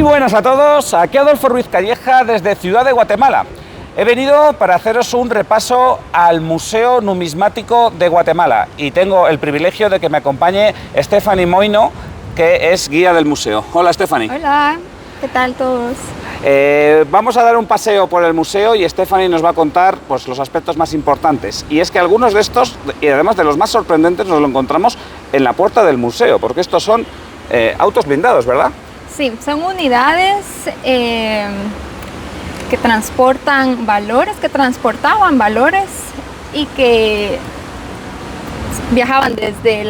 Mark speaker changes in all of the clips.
Speaker 1: buenas a todos, aquí Adolfo Ruiz Calleja desde Ciudad de Guatemala. He venido para haceros un repaso al Museo Numismático de Guatemala y tengo el privilegio de que me acompañe Stephanie Moino, que es guía del museo. Hola Stephanie.
Speaker 2: Hola, ¿qué tal todos?
Speaker 1: Vamos a dar un paseo por el museo y Stephanie nos va a contar pues, los aspectos más importantes. Y es que algunos de estos, y además de los más sorprendentes, nos lo encontramos en la puerta del museo, porque estos son autos blindados, ¿verdad?
Speaker 2: Sí, son unidades que transportan valores, que transportaban valores y que viajaban desde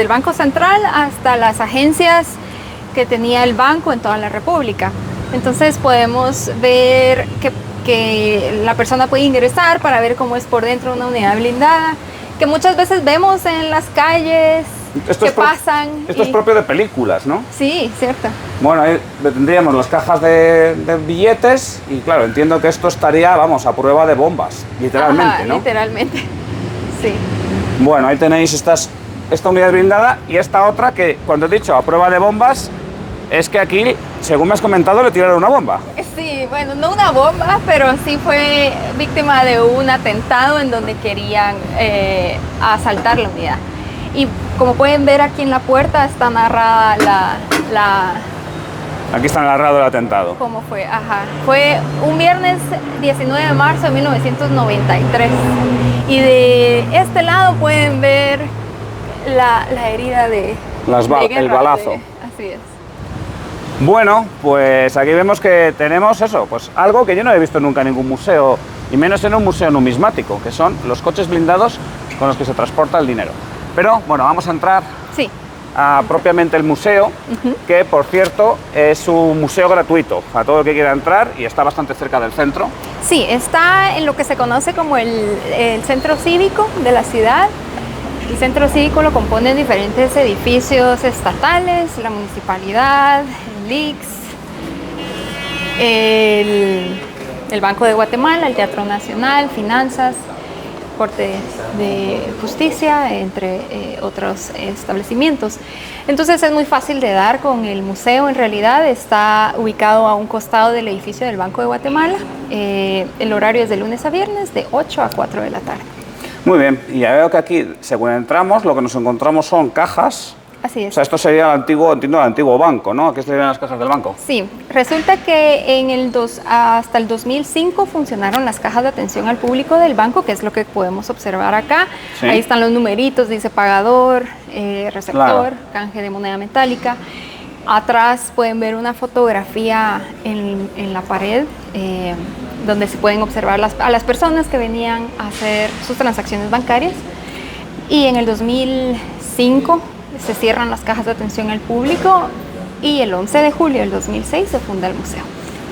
Speaker 2: el Banco Central hasta las agencias que tenía el banco en toda la República. Entonces podemos ver que la persona puede ingresar para ver cómo es por dentro una unidad blindada, que muchas veces vemos en las calles que pasan.
Speaker 1: Esto es propio de películas, ¿no?
Speaker 2: Sí, cierto.
Speaker 1: Bueno, ahí tendríamos las cajas de billetes y claro, entiendo que esto estaría, vamos, a prueba de bombas, literalmente,
Speaker 2: Ajá,
Speaker 1: ¿no?
Speaker 2: Literalmente, sí.
Speaker 1: Bueno, ahí tenéis esta unidad blindada y esta otra que, cuando he dicho a prueba de bombas, es que aquí, según me has comentado, le tiraron una bomba.
Speaker 2: Sí, bueno, no una bomba, pero sí fue víctima de un atentado en donde querían asaltar la unidad. Y como pueden ver aquí en la puerta está narrada
Speaker 1: Aquí está narrado el atentado.
Speaker 2: ¿Cómo fue? Ajá. Fue un viernes 19 de marzo de 1993. Y de este lado pueden ver la herida de guerra,
Speaker 1: el balazo.
Speaker 2: Así es.
Speaker 1: Bueno, pues aquí vemos que tenemos eso, pues algo que yo no he visto nunca en ningún museo, y menos en un museo numismático, que son los coches blindados con los que se transporta el dinero. Pero bueno, vamos a entrar a propiamente el museo, que por cierto es un museo gratuito a todo el que quiera entrar y está bastante cerca del centro.
Speaker 2: Sí, está en lo que se conoce como el centro cívico de la ciudad. El centro cívico lo componen diferentes edificios estatales, la municipalidad, el ICS, el Banco de Guatemala, el Teatro Nacional, Finanzas, Corte de Justicia, entre otros establecimientos. Entonces es muy fácil de dar con el museo. En realidad está ubicado a un costado del edificio del Banco de Guatemala. El horario es de lunes a viernes de 8 a 4 de la tarde.
Speaker 1: Muy bien, y ya veo que aquí, según entramos, lo que nos encontramos son cajas.
Speaker 2: Así es.
Speaker 1: O sea, esto sería el antiguo, entiendo, el antiguo banco, ¿no? Aquí estarían las cajas del banco.
Speaker 2: Sí, resulta que hasta el 2005 funcionaron las cajas de atención al público del banco, que es lo que podemos observar acá. Sí. Ahí están los numeritos, dice pagador, receptor, canje de moneda metálica. Atrás pueden ver una fotografía en la pared, donde se pueden observar a las personas que venían a hacer sus transacciones bancarias. Y en el 2005 se cierran las cajas de atención al público y el 11 de julio del 2006 se funda el museo.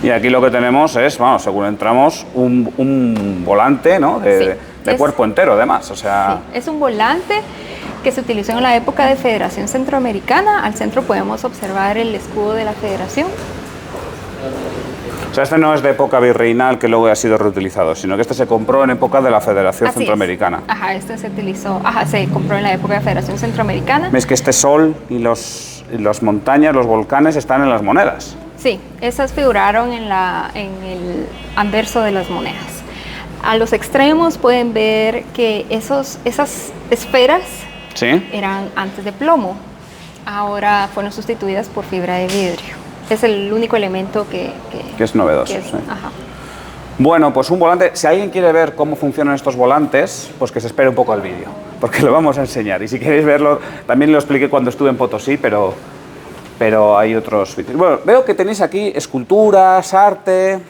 Speaker 1: Y aquí lo que tenemos es, bueno, según entramos, un volante, ¿no? de cuerpo entero, además. O sea...
Speaker 2: Sí, es un volante que se utilizó en la época de Federación Centroamericana. Al centro podemos observar el escudo de la Federación.
Speaker 1: O sea, este no es de época virreinal que luego ha sido reutilizado, sino que este se compró en época de la Federación Centroamericana.
Speaker 2: Ajá, este se utilizó, se compró en la época de la Federación Centroamericana.
Speaker 1: ¿Ves que este sol y las montañas, los volcanes están en las monedas?
Speaker 2: Sí, esas figuraron en el anverso de las monedas. A los extremos pueden ver que esas esferas eran antes de plomo, ahora fueron sustituidas por fibra de vidrio. Es el único elemento que
Speaker 1: es novedoso.
Speaker 2: Ajá.
Speaker 1: Bueno, pues un volante, si alguien quiere ver cómo funcionan estos volantes, pues que se espere un poco al vídeo, porque lo vamos a enseñar. Y si queréis verlo, también lo expliqué cuando estuve en Potosí, pero hay otros vídeos. Bueno, veo que tenéis aquí esculturas, arte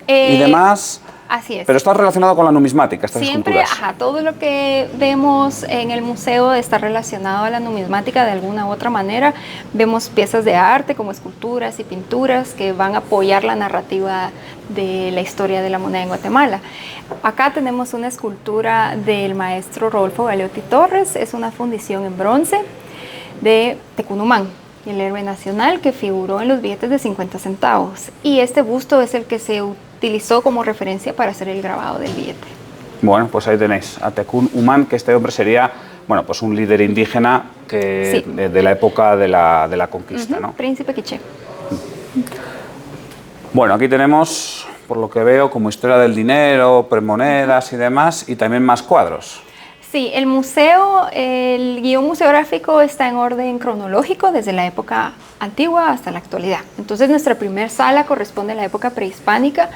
Speaker 1: y demás.
Speaker 2: Así es.
Speaker 1: Pero está relacionado con la numismática, estas
Speaker 2: esculturas.
Speaker 1: Siempre,
Speaker 2: todo lo que vemos en el museo está relacionado a la numismática de alguna u otra manera. Vemos piezas de arte como esculturas y pinturas que van a apoyar la narrativa de la historia de la moneda en Guatemala. Acá tenemos una escultura del maestro Rodolfo Galeotti Torres. Es una fundición en bronce de Tecunumán, el héroe nacional que figuró en los billetes de 50 centavos. Y este busto es el que se utilizó como referencia para hacer el grabado del billete.
Speaker 1: Bueno, pues ahí tenéis a Tecunumán, que este hombre sería, bueno, pues un líder indígena que, de la época de la conquista, ¿no?
Speaker 2: Príncipe Quiché.
Speaker 1: Bueno, aquí tenemos, por lo que veo, como historia del dinero, premonedas y demás, y también más cuadros.
Speaker 2: Sí, el museo, el guión museográfico está en orden cronológico desde la época antigua hasta la actualidad. Entonces nuestra primera sala corresponde a la época prehispánica,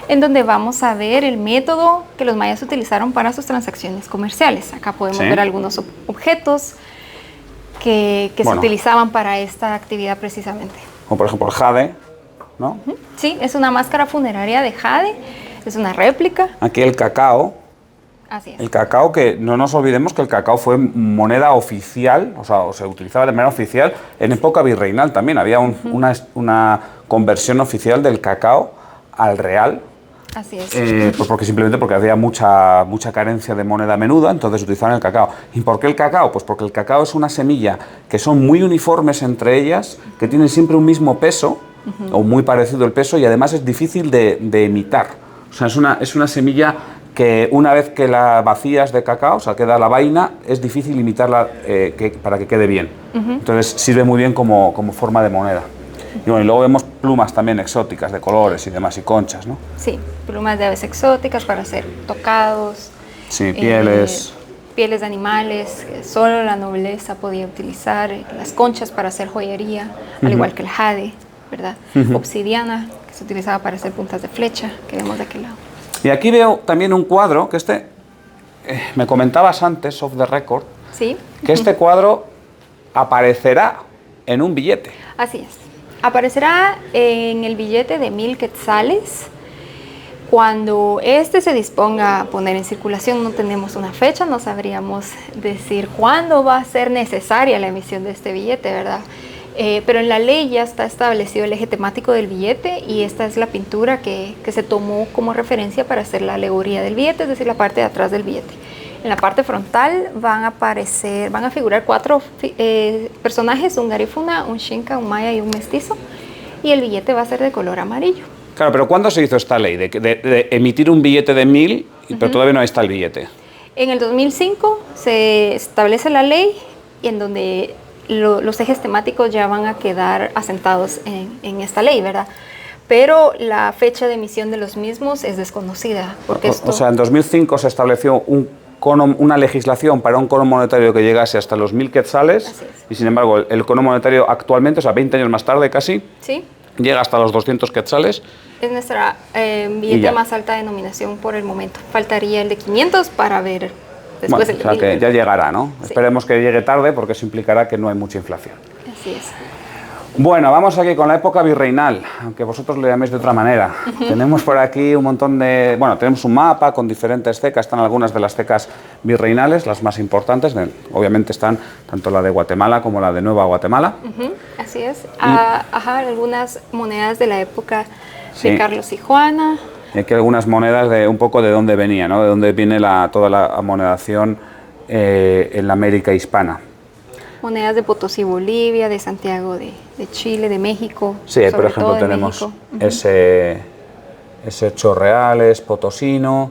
Speaker 2: en donde vamos a ver el método que los mayas utilizaron para sus transacciones comerciales. Acá podemos ver algunos objetos que se utilizaban para esta actividad precisamente.
Speaker 1: Como por ejemplo el jade, ¿no?
Speaker 2: Sí, es una máscara funeraria de jade, es una réplica.
Speaker 1: Aquí el cacao.
Speaker 2: Así es.
Speaker 1: El cacao, que no nos olvidemos que el cacao fue moneda oficial, o sea, se utilizaba de manera oficial en época virreinal también. Había una conversión oficial del cacao al real.
Speaker 2: Así es.
Speaker 1: Pues simplemente porque había mucha carencia de moneda menuda, entonces utilizaban el cacao. ¿Y por qué el cacao? Pues porque el cacao es una semilla que son muy uniformes entre ellas, que tienen siempre un mismo peso, o muy parecido el peso, y además es difícil de imitar. O sea, es una semilla que una vez que la vacías de cacao, o sea, queda la vaina, es difícil imitarla para que quede bien. Entonces sirve muy bien como forma de moneda. Y bueno, y luego vemos plumas también exóticas de colores y demás, y conchas, ¿no?
Speaker 2: Sí, plumas de aves exóticas para hacer tocados.
Speaker 1: Sí, pieles.
Speaker 2: Pieles de animales que solo la nobleza podía utilizar. Las conchas para hacer joyería, al igual que el jade, ¿verdad? Obsidiana, que se utilizaba para hacer puntas de flecha, que vemos de aquel lado.
Speaker 1: Y aquí veo también un cuadro, que me comentabas antes, off the record,
Speaker 2: ¿sí?
Speaker 1: Que este cuadro aparecerá en un billete.
Speaker 2: Así es. Aparecerá en el billete de 1000 quetzales. Cuando este se disponga a poner en circulación, no tenemos una fecha, no sabríamos decir cuándo va a ser necesaria la emisión de este billete, ¿verdad? Pero en la ley ya está establecido el eje temático del billete y esta es la pintura que se tomó como referencia para hacer la alegoría del billete, es decir, la parte de atrás del billete. En la parte frontal van a figurar 4 personajes, un garífuna, un xinca, un maya y un mestizo, y el billete va a ser de color amarillo.
Speaker 1: Claro, pero ¿cuándo se hizo esta ley de emitir un billete de 1000, pero todavía no está el billete?
Speaker 2: En el 2005 se establece la ley y en donde los ejes temáticos ya van a quedar asentados en esta ley, ¿verdad? Pero la fecha de emisión de los mismos es desconocida. Porque
Speaker 1: o sea, en 2005 se estableció una legislación para un cono monetario que llegase hasta los 1000 quetzales, y sin embargo el cono monetario actualmente, o sea, 20 años más tarde casi,
Speaker 2: ¿sí?
Speaker 1: Llega hasta los 200 quetzales.
Speaker 2: Es nuestra billete más alta denominación por el momento. Faltaría el de 500 para ver después el de 1000.
Speaker 1: Que ya llegará, ¿no?
Speaker 2: Sí.
Speaker 1: Esperemos que llegue tarde porque eso implicará que no hay mucha inflación.
Speaker 2: Así es.
Speaker 1: Bueno, vamos aquí con la época virreinal, aunque vosotros lo llaméis de otra manera. Tenemos por aquí un montón de... Bueno, tenemos un mapa con diferentes cecas, están algunas de las cecas virreinales, las más importantes. Obviamente están tanto la de Guatemala como la de Nueva Guatemala.
Speaker 2: Así es. Algunas monedas de la época de Carlos y Juana.
Speaker 1: Y aquí algunas monedas de un poco de dónde venía, ¿no? De dónde viene toda la amonedación en la América hispana.
Speaker 2: Monedas de Potosí, Bolivia, de Santiago, de Chile, de México.
Speaker 1: Sí, por ejemplo tenemos ese 8 reales potosino,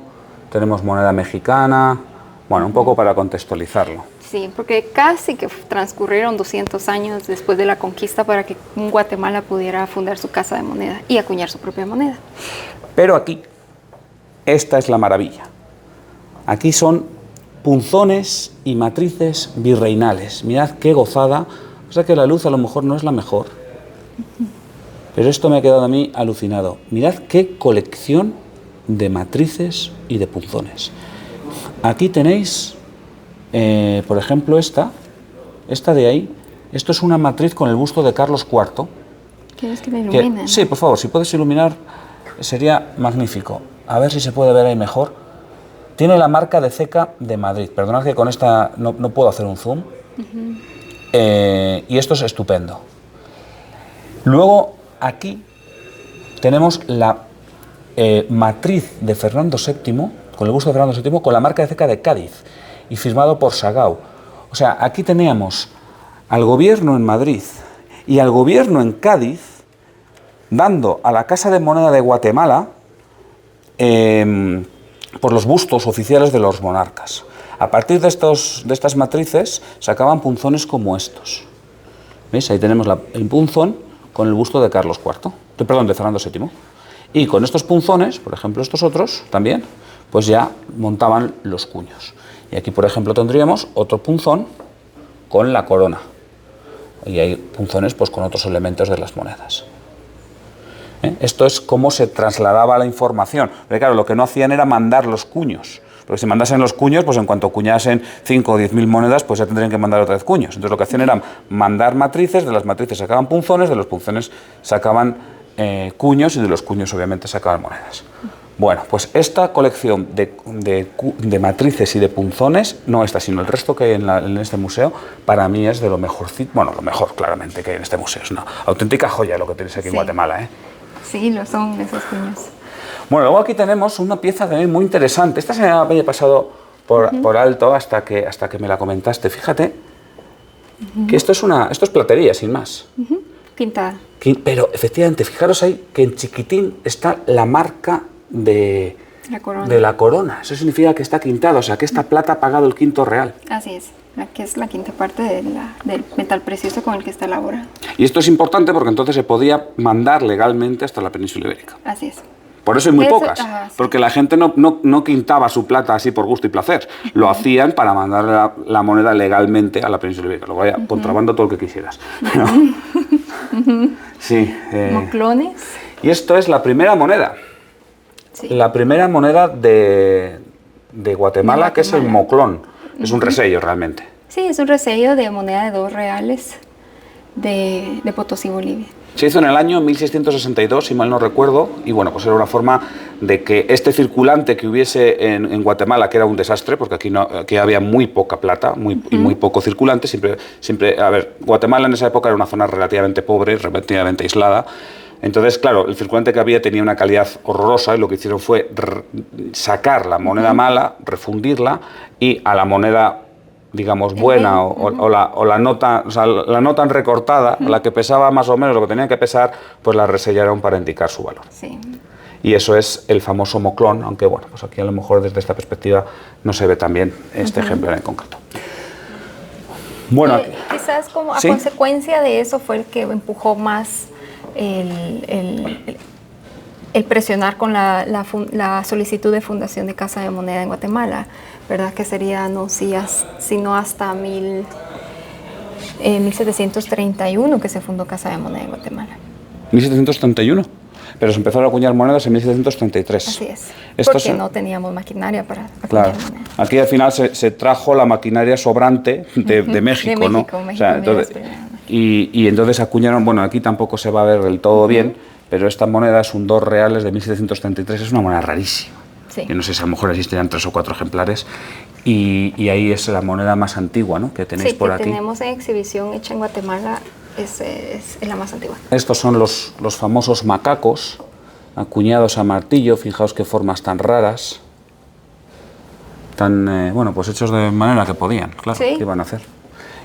Speaker 1: tenemos moneda mexicana, bueno, un poco para contextualizarlo.
Speaker 2: Sí, porque casi que transcurrieron 200 años después de la conquista para que Guatemala pudiera fundar su casa de moneda y acuñar su propia moneda.
Speaker 1: Pero aquí, esta es la maravilla. Aquí son punzones y matrices virreinales. Mirad qué gozada. O sea que la luz a lo mejor no es la mejor, pero esto me ha quedado a mí alucinado. Mirad qué colección de matrices y de punzones. Aquí tenéis, por ejemplo, esta de ahí. Esto es una matriz con el busto de Carlos IV.
Speaker 2: ¿Quieres que me ilumine?
Speaker 1: Sí, por favor, si puedes iluminar sería magnífico. A ver si se puede ver ahí mejor. Tiene la marca de ceca de Madrid. Perdonad que con esta no puedo hacer un zoom. Y esto es estupendo. Luego aquí tenemos la matriz de Fernando VII, con el busto de Fernando VII, con la marca de ceca de Cádiz y firmado por Sagau. O sea, aquí teníamos al gobierno en Madrid y al gobierno en Cádiz dando a la Casa de Moneda de Guatemala por los bustos oficiales de los monarcas. A partir de estas matrices sacaban punzones como estos. ¿Veis? Ahí tenemos el punzón con el busto de Carlos IV, perdón, de Fernando VII. Y con estos punzones, por ejemplo estos otros también, pues ya montaban los cuños. Y aquí, por ejemplo, tendríamos otro punzón con la corona. Y hay punzones pues con otros elementos de las monedas. Esto es cómo se trasladaba la información. Pero claro, lo que no hacían era mandar los cuños. Porque si mandasen los cuños, pues en cuanto cuñasen 5 o 10.000 monedas, pues ya tendrían que mandar otra vez cuños. Entonces lo que hacían era mandar matrices, de las matrices sacaban punzones, de los punzones sacaban cuños y de los cuños obviamente sacaban monedas. Bueno, pues esta colección de matrices y de punzones, no esta, sino el resto que hay en este museo, para mí es de lo mejor, bueno, lo mejor claramente que hay en este museo. Es una auténtica joya lo que tenéis aquí en Guatemala, ¿eh?
Speaker 2: Sí, lo son esos cuños.
Speaker 1: Bueno, luego aquí tenemos una pieza también muy interesante. Esta se me había pasado por alto hasta que me la comentaste. Fíjate que esto es platería, sin más.
Speaker 2: Pintada.
Speaker 1: Pero efectivamente, fijaros ahí que en chiquitín está la marca de la corona. Eso significa que está quintado, o sea, que esta plata ha pagado el quinto real.
Speaker 2: Así es, que es la quinta parte del metal precioso con el que está elaborado.
Speaker 1: Y esto es importante porque entonces se podía mandar legalmente hasta la península ibérica.
Speaker 2: Así es.
Speaker 1: Por eso hay muy pocas, sí. Porque la gente no quintaba su plata así por gusto y placer. Lo hacían para mandar la moneda legalmente a la península ibérica. Luego vaya contrabando todo lo que quisieras. Sí.
Speaker 2: Moclones.
Speaker 1: Y esto es la primera moneda. Sí. La primera moneda de Guatemala, que es el moclón. Es un resello realmente.
Speaker 2: Sí, es un resello de moneda de 2 reales de Potosí, Bolivia.
Speaker 1: Se hizo en el año 1662, si mal no recuerdo, y bueno, pues era una forma de que este circulante que hubiese en Guatemala, que era un desastre, porque aquí había muy poca plata y muy poco circulante, siempre, a ver, Guatemala en esa época era una zona relativamente pobre, relativamente aislada. Entonces, claro, el circulante que había tenía una calidad horrorosa y lo que hicieron fue sacar la moneda mala, refundirla y a la moneda, digamos, buena o la no tan recortada, la que pesaba más o menos lo que tenía que pesar, pues la resellaron para indicar su valor.
Speaker 2: Sí.
Speaker 1: Y eso es el famoso moclón, aunque bueno, pues aquí a lo mejor desde esta perspectiva no se ve tan bien este ejemplar en concreto. Bueno,
Speaker 2: quizás como a consecuencia de eso fue el que empujó más el presionar con la solicitud de fundación de Casa de Moneda en Guatemala, ¿verdad? Que sería sino hasta 1731 que se fundó Casa de Moneda en Guatemala.
Speaker 1: 1731, pero se empezaron a acuñar monedas en 1733.
Speaker 2: Así es, porque no teníamos maquinaria para acuñar monedas.
Speaker 1: Aquí al final se trajo la maquinaria sobrante de México, ¿no?
Speaker 2: México,
Speaker 1: o sea, y entonces acuñaron, bueno, aquí tampoco se va a ver del todo bien, pero esta moneda es un 2 reales de 1733, es una moneda rarísima.
Speaker 2: Sí.
Speaker 1: Que no sé si a lo mejor existirán 3 o 4 ejemplares, y ahí es la moneda más antigua, ¿no?, que tenéis por aquí.
Speaker 2: Sí, que tenemos en exhibición hecha en Guatemala, es la más antigua.
Speaker 1: Estos son los famosos macacos, acuñados a martillo, fijaos qué formas tan raras, bueno, pues hechos de manera que podían, claro, ¿qué iban a hacer?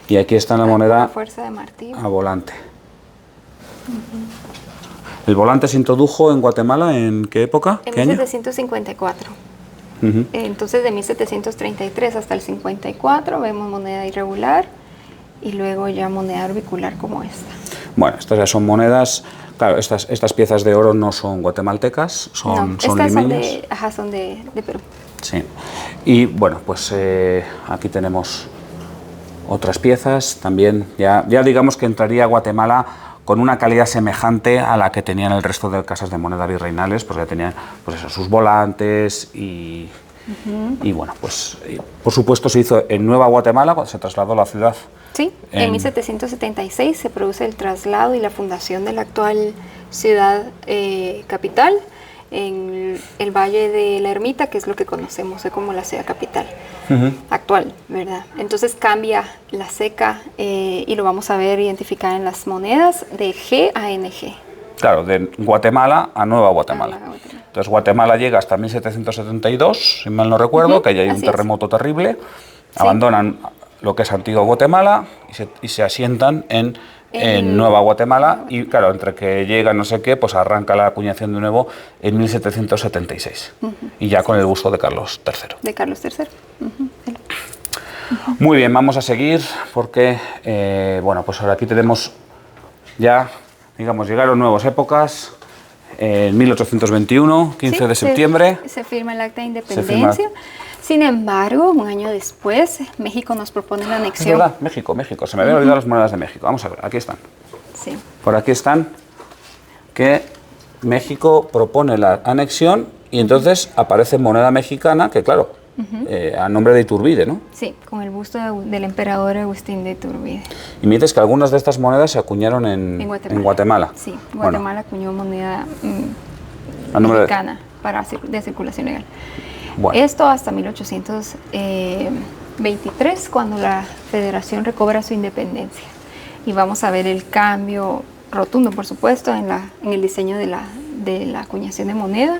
Speaker 1: Y aquí está la moneda
Speaker 2: fuerza de martillo.
Speaker 1: A volante. ¿El volante se introdujo en Guatemala en qué época?
Speaker 2: En
Speaker 1: ¿Qué año?
Speaker 2: 1754. Entonces de 1733 hasta el 54 vemos moneda irregular y luego ya moneda orbicular como esta.
Speaker 1: Bueno, estas ya son monedas, claro, estas piezas de oro no son guatemaltecas, son limeñas.
Speaker 2: Son de Perú.
Speaker 1: Sí, y bueno, pues aquí tenemos otras piezas, también ya digamos que entraría Guatemala con una calidad semejante a la que tenían el resto de casas de moneda virreinales, pues ya tenían pues eso, sus volantes y bueno, pues por supuesto se hizo en Nueva Guatemala cuando se trasladó a la ciudad.
Speaker 2: Sí, en 1776 se produce el traslado y la fundación de la actual ciudad capital en el Valle de la Ermita, que es lo que conocemos como la ciudad capital actual, ¿verdad? Entonces cambia la ceca y lo vamos a ver identificar en las monedas de G a NG.
Speaker 1: Claro, de Guatemala a Nueva Guatemala. Entonces Guatemala llega hasta 1772, si mal no recuerdo, que hay un terremoto terrible, abandonan lo que es Antigua Guatemala y se asientan en Nueva Guatemala y claro, entre que llega no sé qué, pues arranca la acuñación de nuevo en 1776 y ya con el busto de Carlos III.
Speaker 2: De Carlos III.
Speaker 1: Muy bien, vamos a seguir porque, bueno, pues ahora aquí tenemos ya digamos, llegaron nuevas épocas. En 1821, 15 de septiembre.
Speaker 2: Se firma el Acta de Independencia. Sin embargo, un año después, México nos propone la anexión.
Speaker 1: Es verdad, México. Se me habían olvidado las monedas de México. Vamos a ver, aquí están.
Speaker 2: Sí.
Speaker 1: Por aquí están que México propone la anexión y entonces aparece moneda mexicana que, claro, a nombre de Iturbide, ¿no?
Speaker 2: Sí, con el busto del emperador Agustín de Iturbide.
Speaker 1: Y me dices que algunas de estas monedas se acuñaron en Guatemala.
Speaker 2: Sí, Guatemala acuñó moneda mexicana de circulación legal.
Speaker 1: Bueno.
Speaker 2: Esto hasta 1823, cuando la Federación recobra su independencia. Y vamos a ver el cambio rotundo, por supuesto, en el diseño de la acuñación de moneda.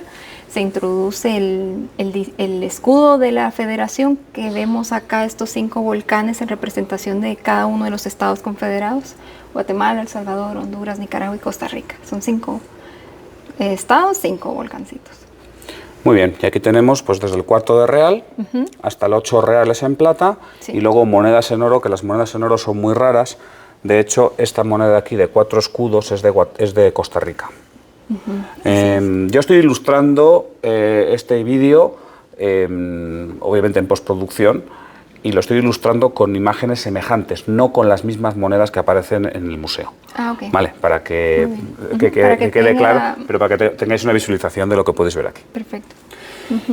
Speaker 2: Se introduce el escudo de la Federación, que vemos acá estos 5 volcanes en representación de cada uno de los estados confederados: Guatemala, El Salvador, Honduras, Nicaragua y Costa Rica. Son 5 estados, 5 volcancitos.
Speaker 1: Muy bien, y aquí tenemos pues desde el cuarto de real hasta el 8 reales en plata, y luego monedas en oro, que las monedas en oro son muy raras. De hecho, esta moneda aquí de 4 escudos es de Costa Rica. Yo estoy ilustrando este vídeo, obviamente en postproducción, y lo estoy ilustrando con imágenes semejantes, no con las mismas monedas que aparecen en el museo.
Speaker 2: Okay.
Speaker 1: Vale, para que quede claro, pero para que tengáis una visualización de lo que podéis ver aquí.
Speaker 2: Perfecto.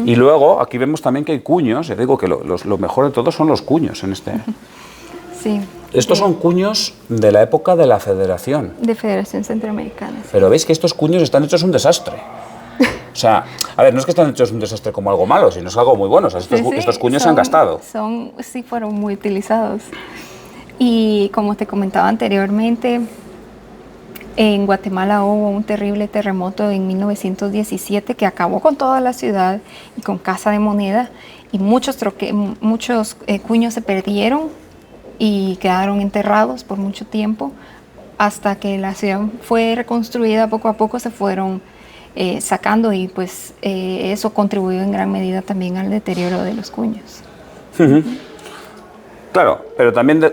Speaker 1: Y luego aquí vemos también que hay cuños. Yo digo que lo mejor de todo son los cuños en este.
Speaker 2: Sí.
Speaker 1: Estos son cuños de la época de la Federación.
Speaker 2: De Federación Centroamericana. Sí.
Speaker 1: Pero veis que estos cuños están hechos un desastre. O sea, a ver, no es que están hechos un desastre como algo malo, sino es algo muy bueno. O sea, estos cuños se han gastado.
Speaker 2: Sí, fueron muy utilizados. Y como te comentaba anteriormente, en Guatemala hubo un terrible terremoto en 1917 que acabó con toda la ciudad y con Casa de Moneda, y muchos cuños se perdieron y quedaron enterrados por mucho tiempo. Hasta que la ciudad fue reconstruida, poco a poco se fueron sacando, y pues eso contribuyó en gran medida también al deterioro de los cuños.
Speaker 1: Claro, pero también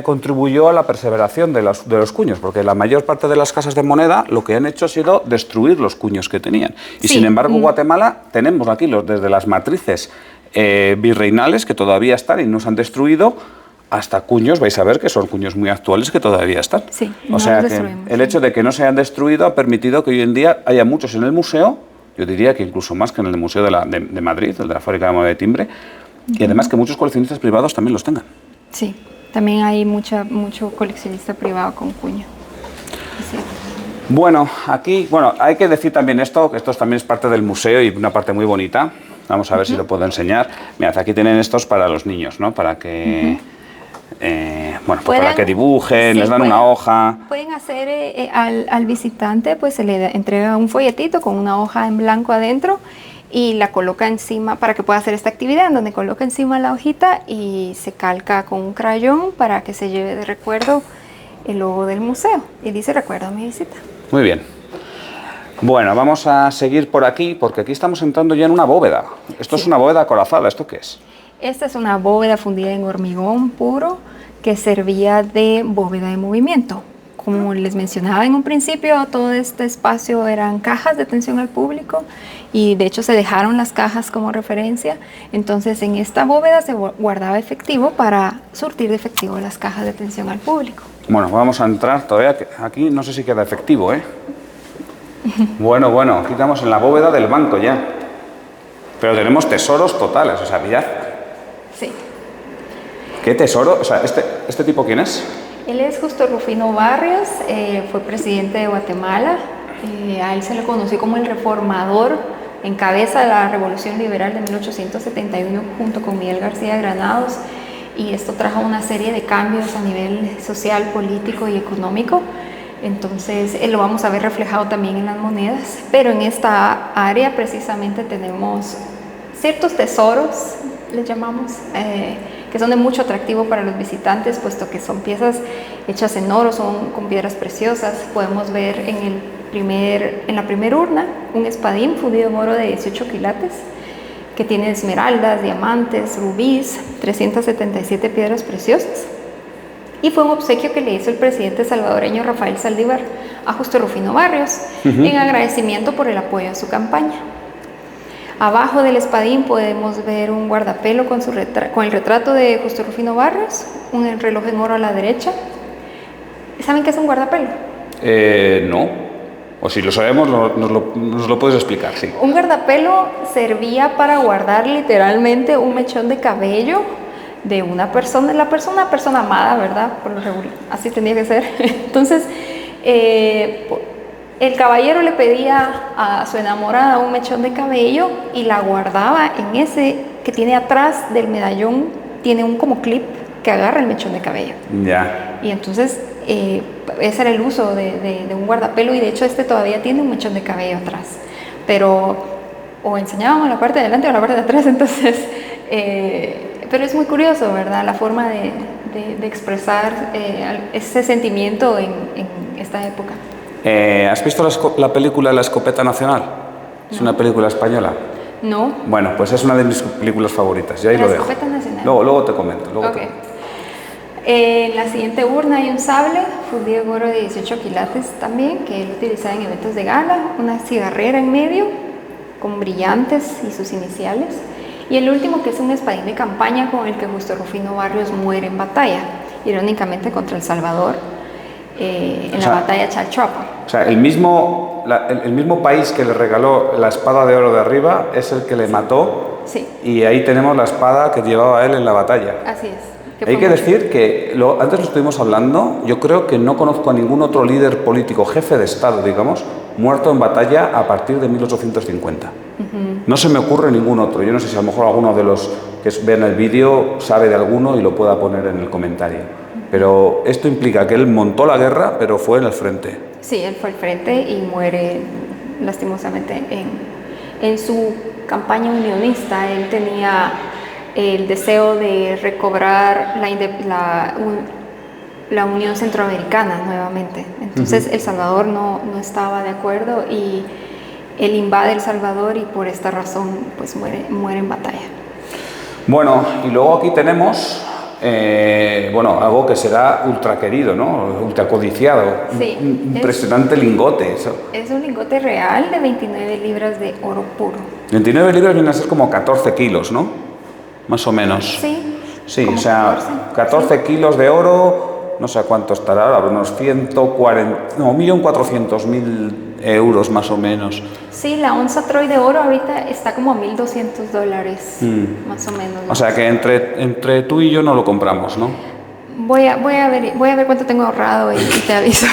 Speaker 1: contribuyó a la perseveración de los cuños, porque la mayor parte de las casas de moneda lo que han hecho ha sido destruir los cuños que tenían. Y sin embargo, Guatemala tenemos aquí desde las matrices virreinales que todavía están y no se han destruido, hasta cuños, vais a ver que son cuños muy actuales que todavía están.
Speaker 2: Sí,
Speaker 1: o sea que el hecho de que no se hayan destruido ha permitido que hoy en día haya muchos en el museo, yo diría que incluso más que en el Museo de Madrid, el de la Fábrica de Moneda de Timbre, y además que muchos coleccionistas privados también los tengan.
Speaker 2: Sí, también hay mucho coleccionista privado con cuño. Sí.
Speaker 1: Bueno, aquí hay que decir también esto, que esto también es parte del museo y una parte muy bonita. Vamos a ver si lo puedo enseñar. Mirad, aquí tienen estos para los niños, ¿no? Para que... pues para que dibujen, les dan una hoja.
Speaker 2: Pueden hacer al visitante, pues se le entrega un folletito con una hoja en blanco adentro y la coloca encima para que pueda hacer esta actividad, en donde coloca encima la hojita y se calca con un crayón para que se lleve de recuerdo el logo del museo y dice: recuerda mi visita.
Speaker 1: Muy bien. Bueno, vamos a seguir por aquí, porque aquí estamos entrando ya en una bóveda. Esto es una bóveda acorazada. ¿Esto qué es?
Speaker 2: Esta es una bóveda fundida en hormigón puro que servía de bóveda de movimiento. Como les mencionaba en un principio, todo este espacio eran cajas de atención al público, y de hecho se dejaron las cajas como referencia. Entonces en esta bóveda se guardaba efectivo para surtir de efectivo las cajas de atención al público.
Speaker 1: Bueno, vamos a entrar todavía. Aquí no sé si queda efectivo, ¿eh? Bueno, aquí estamos en la bóveda del banco ya. Pero tenemos tesoros totales, o sea, mirad.
Speaker 2: Sí.
Speaker 1: ¿Qué tesoro? O sea, ¿este tipo quién es?
Speaker 2: Él es Justo Rufino Barrios, fue presidente de Guatemala. A él se le conoció como el reformador, en cabeza de la Revolución Liberal de 1871 junto con Miguel García de Granados, y esto trajo una serie de cambios a nivel social, político y económico. Entonces lo vamos a ver reflejado también en las monedas, pero en esta área precisamente tenemos ciertos tesoros, les llamamos, que son de mucho atractivo para los visitantes, puesto que son piezas hechas en oro, son con piedras preciosas. Podemos ver en la primera urna un espadín fundido en oro de 18 quilates, que tiene esmeraldas, diamantes, rubíes, 377 piedras preciosas. y fue un obsequio que le hizo el presidente salvadoreño Rafael Saldívar a Justo Rufino Barrios en agradecimiento por el apoyo a su campaña. Abajo del espadín podemos ver un guardapelo con el retrato de Justo Rufino Barrios, un reloj en oro a la derecha. ¿Saben qué es un guardapelo?
Speaker 1: No. O si lo sabemos, nos lo puedes explicar, sí.
Speaker 2: Un guardapelo servía para guardar literalmente un mechón de cabello de una persona, una persona amada, ¿verdad? Por lo regular, así tenía que ser. Entonces, el caballero le pedía a su enamorada un mechón de cabello y la guardaba en ese que tiene atrás del medallón, tiene un como clip que agarra el mechón de cabello.
Speaker 1: Ya.
Speaker 2: Y entonces, ese era el uso de un guardapelo, y de hecho este todavía tiene un mechón de cabello atrás. Pero o enseñábamos la parte de adelante o la parte de atrás, entonces... pero es muy curioso, ¿verdad? La forma de expresar ese sentimiento en esta época.
Speaker 1: ¿Has visto la película La Escopeta Nacional? Es una película española.
Speaker 2: No.
Speaker 1: Bueno, pues es una de mis películas favoritas. Yo ahí lo dejo.
Speaker 2: La Escopeta Nacional.
Speaker 1: Luego te comento.
Speaker 2: En la siguiente urna hay un sable fundido en oro de 18 quilates también, que él utilizaba en eventos de gala, una cigarrera en medio con brillantes y sus iniciales. Y el último, que es un espadín de campaña con el que Justo Rufino Barrios muere en batalla, irónicamente contra El Salvador, en la batalla de Chalchuapa.
Speaker 1: O sea, el mismo país que le regaló la espada de oro de arriba es el que le mató.
Speaker 2: Sí.
Speaker 1: Y ahí tenemos la espada que llevaba él en la batalla.
Speaker 2: Así es.
Speaker 1: Hay que decir que, antes lo estuvimos hablando, yo creo que no conozco a ningún otro líder político, jefe de Estado, digamos, muerto en batalla a partir de 1850. No se me ocurre ningún otro. Yo no sé si a lo mejor alguno de los que ven el vídeo sabe de alguno y lo pueda poner en el comentario. Pero esto implica que él montó la guerra, pero fue en el frente.
Speaker 2: Sí, él fue al frente y muere lastimosamente en su campaña unionista. Él tenía el deseo de recobrar la Unión Centroamericana nuevamente. Entonces El Salvador no estaba de acuerdo y él invade El Salvador y por esta razón pues muere en batalla. Bueno,
Speaker 1: y luego aquí tenemos algo que será ultra querido, ¿no? Ultra codiciado.
Speaker 2: Sí,
Speaker 1: un impresionante lingote.
Speaker 2: Es un lingote real de 29 libras de oro puro.
Speaker 1: 29 libras vienen a ser como 14 kilos, ¿no? Más o menos. Sí, o sea, 14 kilos de oro, no sé cuánto estará ahora, unos 1.400.000 euros más o menos.
Speaker 2: Sí, la onza Troy de oro ahorita está como a $1.200, más o menos.
Speaker 1: O sea que entre tú y yo no lo compramos, ¿no?
Speaker 2: Voy a ver cuánto tengo ahorrado y te aviso.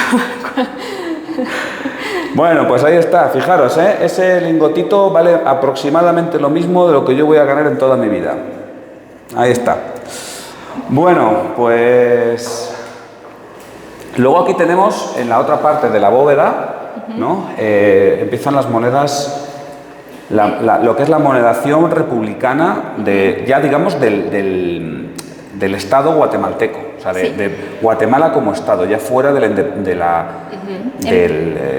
Speaker 1: Bueno, pues ahí está, fijaros, ese lingotito vale aproximadamente lo mismo de lo que yo voy a ganar en toda mi vida. Ahí está. Bueno, pues luego aquí tenemos en la otra parte de la bóveda, ¿no? Empiezan las monedas, lo que es la monedación republicana ya digamos del Estado guatemalteco, o sea, de Guatemala como Estado, ya fuera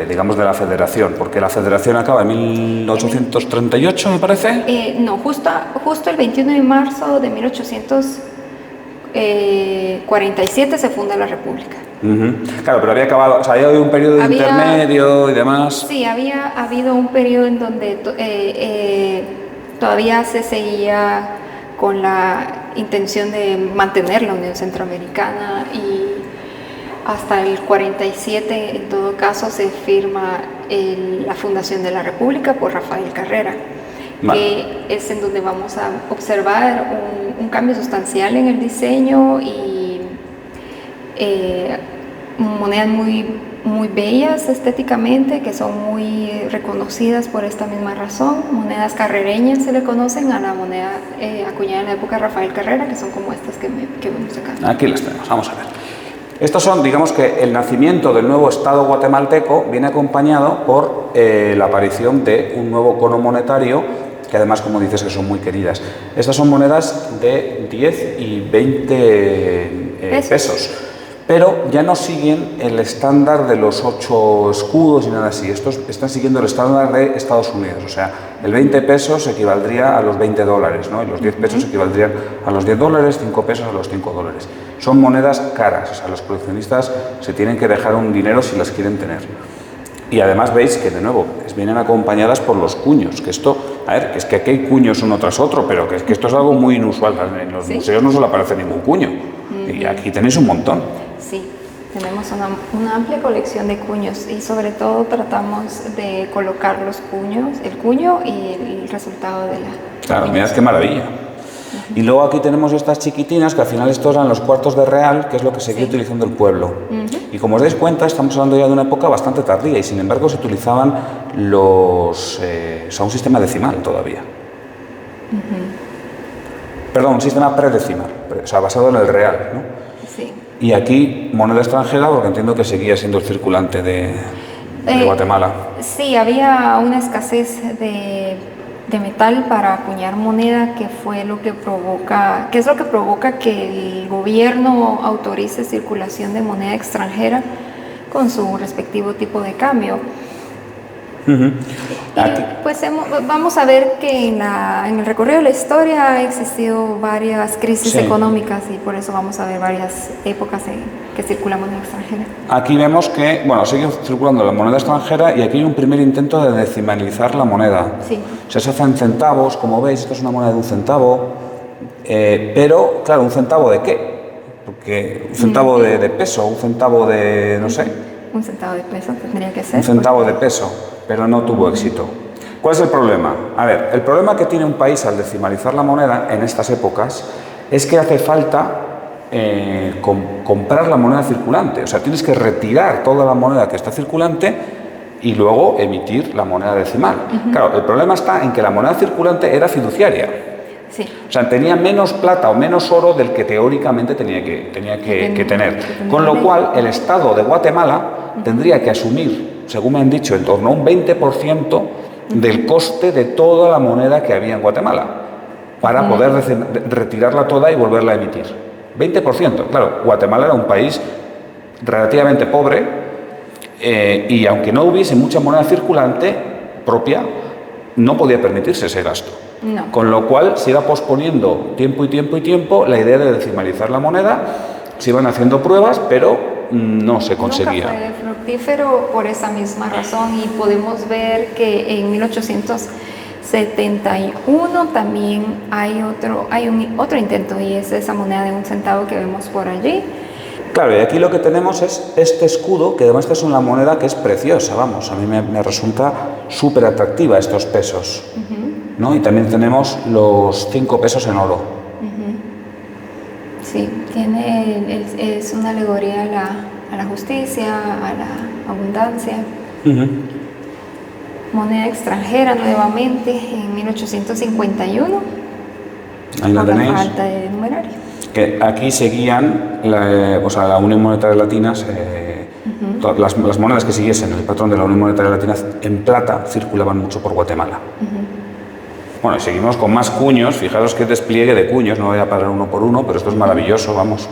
Speaker 1: digamos de la Federación, porque la Federación acaba en 1838, me parece.
Speaker 2: No, justo el 21 de marzo de 1847 se funda la República.
Speaker 1: Claro, pero había acabado, o sea, había habido un periodo intermedio y demás.
Speaker 2: Sí, había habido un periodo en donde todavía se seguía con la intención de mantener la Unión Centroamericana, y hasta el 47 en todo caso se firma la fundación de la República por Rafael Carrera, que es en donde vamos a observar un cambio sustancial en el diseño y monedas muy bellas estéticamente, que son muy reconocidas por esta misma razón. Monedas carrereñas se le conocen a la moneda acuñada en la época de Rafael Carrera, que son como estas que vemos acá.
Speaker 1: Aquí las tenemos, vamos a ver. Estos son, digamos que el nacimiento del nuevo Estado guatemalteco viene acompañado por la aparición de un nuevo cono monetario, que además, como dices, que son muy queridas. Estas son monedas de 10 y 20 pesos. pero ya no siguen el estándar de los 8 escudos y nada así. Estos están siguiendo el estándar de Estados Unidos, o sea, el 20 pesos equivaldría a los 20 dólares, ¿no? Y los 10 pesos equivaldrían a los 10 dólares, 5 pesos a los 5 dólares. Son monedas caras, o sea, los coleccionistas se tienen que dejar un dinero si las quieren tener. Y además veis que, de nuevo, vienen acompañadas por los cuños, que esto, a ver, que es que aquí hay cuños uno tras otro, pero que esto es algo muy inusual. En los museos no suele aparecer ningún cuño, y aquí tenéis un montón.
Speaker 2: Sí, tenemos una amplia colección de cuños y sobre todo tratamos de colocar los cuños, el cuño y el resultado de la...
Speaker 1: Claro, mirad qué maravilla. Y luego aquí tenemos estas chiquitinas, que al final estos eran los cuartos de real, que es lo que seguía utilizando el pueblo. Y como os dais cuenta, estamos hablando ya de una época bastante tardía y sin embargo se utilizaban o sea, un sistema decimal todavía. Perdón, un sistema predecimal, o sea, basado en el real, ¿no?
Speaker 2: Sí.
Speaker 1: Y aquí moneda extranjera, porque entiendo que seguía siendo el circulante de Guatemala.
Speaker 2: Sí, había una escasez de metal para acuñar moneda, que fue lo que provoca, que es lo que provoca que el gobierno autorice circulación de moneda extranjera con su respectivo tipo de cambio. Y pues vamos a ver que en el recorrido de la historia ha existido varias crisis económicas y por eso vamos a ver varias épocas que circula moneda extranjera. Aquí
Speaker 1: vemos que, bueno, sigue circulando la moneda extranjera y aquí hay un primer intento de decimalizar la moneda.
Speaker 2: Sí.
Speaker 1: O sea, se hacen centavos, como veis, esto es una moneda de un centavo, pero, claro, ¿un centavo de qué? Porque un centavo de peso, un centavo de, no sé.
Speaker 2: Un centavo de peso tendría que ser.
Speaker 1: Un centavo de peso, pero no tuvo éxito. ¿Cuál es el problema? A ver, el problema que tiene un país al decimalizar la moneda en estas épocas es que hace falta comprar la moneda circulante. O sea, tienes que retirar toda la moneda que está circulante y luego emitir la moneda decimal. Claro, el problema está en que la moneda circulante era fiduciaria.
Speaker 2: Sí.
Speaker 1: O sea, tenía menos plata o menos oro del que teóricamente tenía que tener. Con lo cual, el Estado de Guatemala tendría que asumir, según me han dicho, en torno a un 20% del coste de toda la moneda que había en Guatemala, para poder retirarla toda y volverla a emitir. 20%. Claro, Guatemala era un país relativamente pobre y aunque no hubiese mucha moneda circulante propia, no podía permitirse ese gasto.
Speaker 2: No.
Speaker 1: Con lo cual se iba posponiendo tiempo y tiempo y tiempo la idea de decimalizar la moneda, se iban haciendo pruebas, pero no se conseguía.
Speaker 2: Nunca fue fructífero por esa misma razón y podemos ver que en 1871 también hay otro intento y es esa moneda de un centavo que vemos por allí.
Speaker 1: Claro, y aquí lo que tenemos es este escudo, que además es una moneda que es preciosa, vamos, a mí me resulta súper atractiva estos pesos, ¿no? Y también tenemos los 5 pesos en oro.
Speaker 2: Sí, es una alegoría a la justicia, a la abundancia. Moneda extranjera nuevamente en 1851.
Speaker 1: Ahí la tenéis.
Speaker 2: Por la falta de numerario.
Speaker 1: Que aquí seguían, la Unión Monetaria Latina, las monedas que siguiesen el patrón de la Unión Monetaria Latina en plata circulaban mucho por Guatemala. Bueno, y seguimos con más cuños, fijaros qué despliegue de cuños, no voy a parar uno por uno, pero esto es maravilloso, vamos.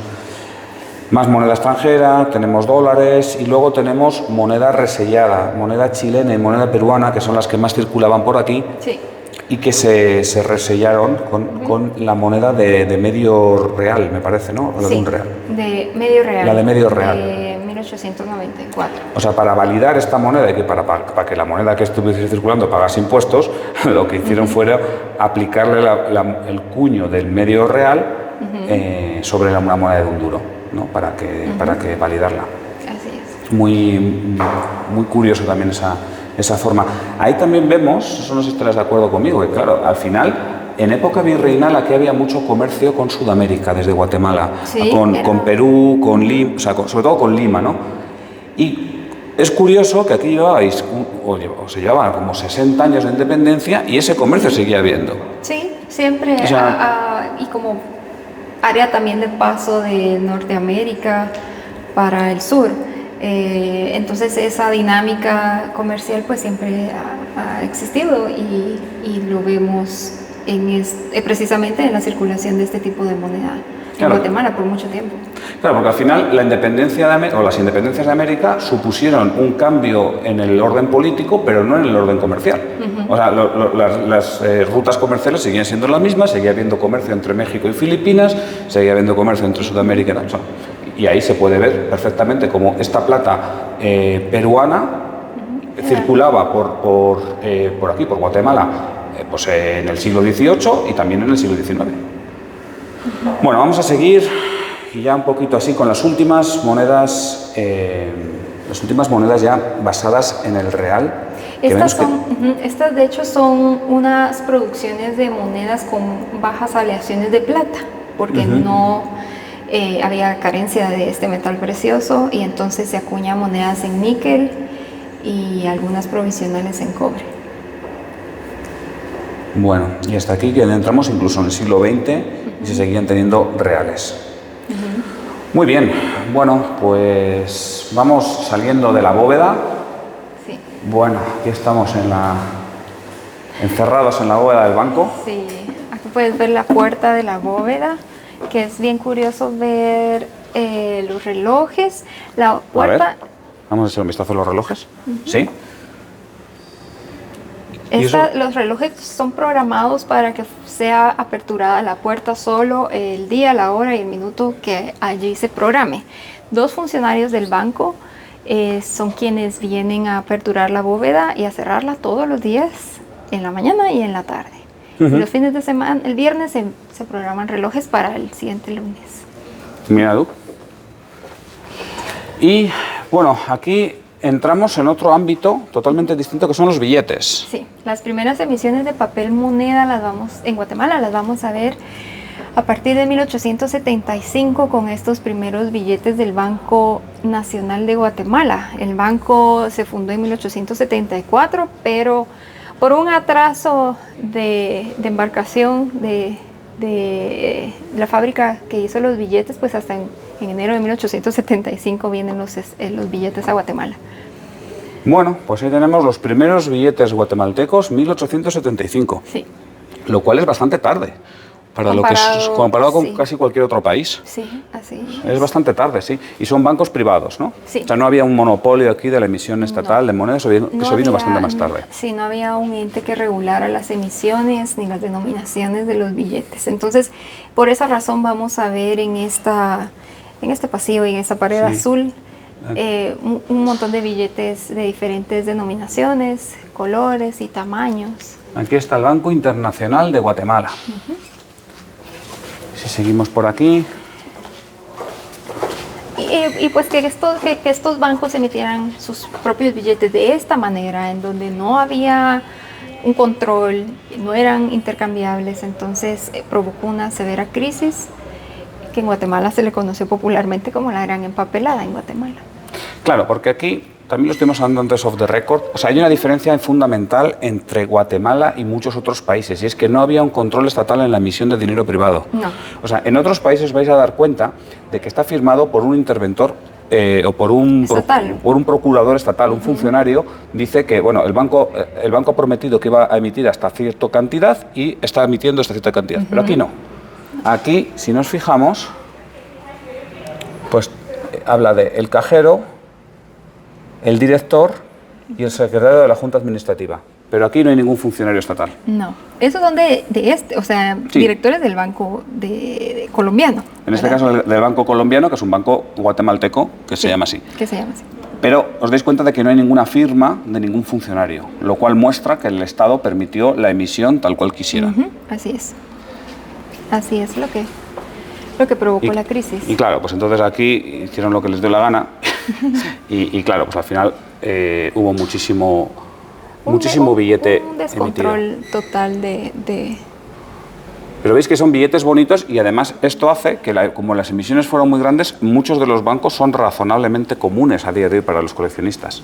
Speaker 1: Más moneda extranjera, tenemos dólares y luego tenemos moneda resellada, moneda chilena y moneda peruana, que son las que más circulaban por aquí.
Speaker 2: Sí.
Speaker 1: Y que se resellaron con la moneda de medio real, me parece, ¿no?
Speaker 2: Sí,
Speaker 1: de un real.
Speaker 2: De medio real.
Speaker 1: La de medio real.
Speaker 2: De 1894.
Speaker 1: O sea, para validar esta moneda y que para que la moneda que estuviese circulando pagase impuestos, lo que hicieron fue aplicarle el cuño del medio real sobre una moneda de un duro, ¿no? Para que validarla.
Speaker 2: Así es.
Speaker 1: Muy curioso también esa forma. Ahí también vemos, eso no sé si estarás de acuerdo conmigo, que claro, al final, en época virreinal aquí había mucho comercio con Sudamérica, desde Guatemala,
Speaker 2: sí,
Speaker 1: con Perú, con Lima, o sea, sobre todo con Lima, ¿no? Y es curioso que aquí llevabais, se llevaban como 60 años de independencia y ese comercio seguía habiendo.
Speaker 2: Sí, siempre,
Speaker 1: o sea,
Speaker 2: y como área también de paso de Norteamérica para el sur. Entonces esa dinámica comercial pues siempre ha existido y lo vemos precisamente en la circulación de este tipo de moneda en Guatemala por mucho tiempo.
Speaker 1: Claro, porque al final la independencia de América, o las independencias de América supusieron un cambio en el orden político, pero no en el orden comercial. O sea, las rutas comerciales seguían siendo las mismas, seguía habiendo comercio entre México y Filipinas, seguía habiendo comercio entre Sudamérica y Asia. Y ahí se puede ver perfectamente cómo esta plata peruana circulaba por aquí, por Guatemala, pues en el siglo XVIII y también en el siglo XIX. Bueno, vamos a seguir y ya un poquito así con las últimas monedas ya basadas en el real.
Speaker 2: Estas de hecho son unas producciones de monedas con bajas aleaciones de plata, porque no había carencia de este metal precioso y entonces se acuñan monedas en níquel y algunas provisionales en cobre.
Speaker 1: Bueno, y hasta aquí que entramos incluso en el siglo XX y se seguían teniendo reales. Muy bien, bueno, pues vamos saliendo de la bóveda.
Speaker 2: Sí.
Speaker 1: Bueno, aquí estamos encerrados en la bóveda del banco.
Speaker 2: Sí, aquí puedes ver la puerta de la bóveda, que es bien curioso ver los relojes. La puerta...
Speaker 1: A ver, vamos a echar un vistazo a los relojes. Sí.
Speaker 2: Los relojes son programados para que sea aperturada la puerta solo el día, la hora y el minuto que allí se programe. Dos funcionarios del banco son quienes vienen a aperturar la bóveda y a cerrarla todos los días, en la mañana y en la tarde. Y los fines de semana, el viernes se programan relojes para el siguiente lunes.
Speaker 1: Mira tú. Y bueno, aquí entramos en otro ámbito totalmente distinto, que son los billetes.
Speaker 2: Sí, las primeras emisiones de papel moneda en Guatemala las vamos a ver a partir de 1875 con estos primeros billetes del Banco Nacional de Guatemala. El banco se fundó en 1874, pero por un atraso de embarcación de la fábrica que hizo los billetes, pues hasta en enero de 1875 vienen los billetes a Guatemala.
Speaker 1: Bueno, pues ahí tenemos los primeros billetes guatemaltecos, 1875.
Speaker 2: Sí.
Speaker 1: Lo cual es bastante tarde, comparado con casi cualquier otro país.
Speaker 2: Sí, así
Speaker 1: es bastante tarde, sí. Y son bancos privados, ¿no?
Speaker 2: Sí.
Speaker 1: O sea, no había un monopolio aquí de la emisión estatal de monedas, eso vino bastante más tarde.
Speaker 2: Sí, no había un ente que regulara las emisiones ni las denominaciones de los billetes. Entonces, por esa razón vamos a ver en este pasillo y en esta pared azul un montón de billetes de diferentes denominaciones, colores y tamaños.
Speaker 1: Aquí está el Banco Internacional de Guatemala. Si seguimos por aquí.
Speaker 2: Y pues que estos bancos emitieran sus propios billetes de esta manera, en donde no había un control, no eran intercambiables, entonces provocó una severa crisis que en Guatemala se le conoció popularmente como la gran empapelada en Guatemala.
Speaker 1: Claro, porque aquí también lo estuvimos hablando antes off the record. O sea, hay una diferencia fundamental entre Guatemala y muchos otros países, y es que no había un control estatal en la emisión de dinero privado.
Speaker 2: No.
Speaker 1: O sea, en otros países vais a dar cuenta de que está firmado por un interventor o por un procurador estatal, un funcionario. Dice que bueno, el banco ha prometido que iba a emitir hasta cierta cantidad y está emitiendo hasta cierta cantidad. Pero aquí no. Aquí, si nos fijamos, pues habla de el cajero, el director y el secretario de la Junta Administrativa. Pero aquí no hay ningún funcionario estatal.
Speaker 2: No. Esos son directores del banco colombiano.
Speaker 1: En este caso del Banco Colombiano, que es un banco guatemalteco, que se llama así.
Speaker 2: Que se llama así.
Speaker 1: Pero os dais cuenta de que no hay ninguna firma de ningún funcionario, lo cual muestra que el Estado permitió la emisión tal cual quisiera.
Speaker 2: Así es. Así es lo que provocó la crisis.
Speaker 1: Y claro, pues entonces aquí hicieron lo que les dio la gana y claro, pues al final hubo muchísimo billete
Speaker 2: un descontrol
Speaker 1: emitido.
Speaker 2: Total de...
Speaker 1: Pero veis que son billetes bonitos y además esto hace que, como las emisiones fueron muy grandes, muchos de los bancos son razonablemente comunes a día de hoy para los coleccionistas.